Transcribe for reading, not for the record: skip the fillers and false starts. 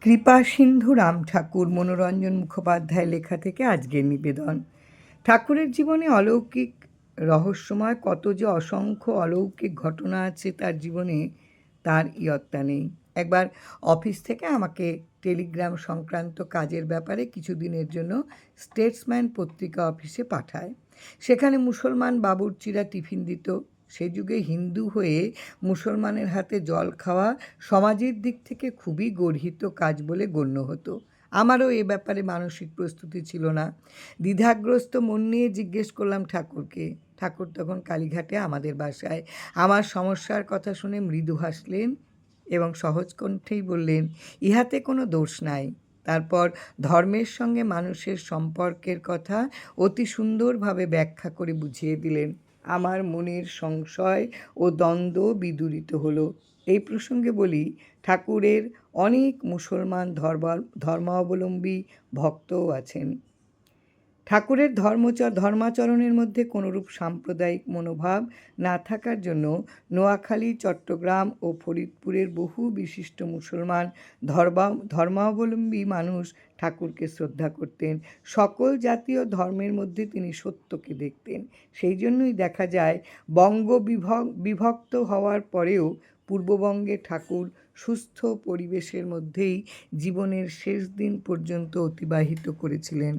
কৃপাসিন্ধু রাম ঠাকুর মনোরঞ্জন মুখোপাধ্যায় লেখা থেকে আজকের নিবেদন। ঠাকুরের জীবনে অলৌকিক রহস্যময় কত যে অসংখ্য অলৌকিক ঘটনা আছে তার জীবনে, তার ইয়ত্তা নেই। একবার অফিস থেকে আমাকে টেলিগ্রাম সংক্রান্ত কাজের ব্যাপারে কিছুদিনের জন্য স্টেটসম্যান পত্রিকা অফিসে পাঠায়। সেখানে মুসলমান বাবুর্চিরা টিফিন দিত। সে যুগে হিন্দু হয়ে মুসলমানের হাতে জল খাওয়া সমাজের দিক থেকে খুবই গর্হিত কাজ বলে গণ্য হতো। আমারও এ ব্যাপারে মানসিক প্রস্তুতি ছিল না। দ্বিধাগ্রস্ত মন নিয়ে জিজ্ঞেস করলাম ঠাকুরকে। ঠাকুর তখন কালীঘাটে আমাদের বাসায়। আমার সমস্যার কথা শুনে মৃদু হাসলেন এবং সহজ কণ্ঠেই বললেন, ইহাতে কোনো দোষ নাই। তারপর ধর্মের সঙ্গে মানুষের সম্পর্কের কথা অতি সুন্দরভাবে ব্যাখ্যা করে বুঝিয়ে দিলেন। আমার মনের সংশয় ও দ্বন্দ্ব বিদূরিত হলো। এই প্রসঙ্গে বলি, ঠাকুরের অনেক মুসলমান ধর্মাবলম্বী ভক্তও আছেন। ঠাকুরের ধর্মাচরণের মধ্যে কোনোরূপ সাম্প্রদায়িক মনোভাব না থাকার জন্য নোয়াখালী, চট্টগ্রাম ও ফরিদপুরের বহু বিশিষ্ট মুসলমান ধর্মাবলম্বী মানুষ ঠাকুরকে শ্রদ্ধা করতেন। সকল জাতীয় ধর্মের মধ্যে তিনি সত্যকে দেখতেন। সেই জন্যই দেখা যায় বঙ্গ বিভক্ত হওয়ার পরেও পূর্ববঙ্গে ঠাকুর সুস্থ পরিবেশের মধ্যেই জীবনের শেষ দিন পর্যন্ত অতিবাহিত করেছিলেন।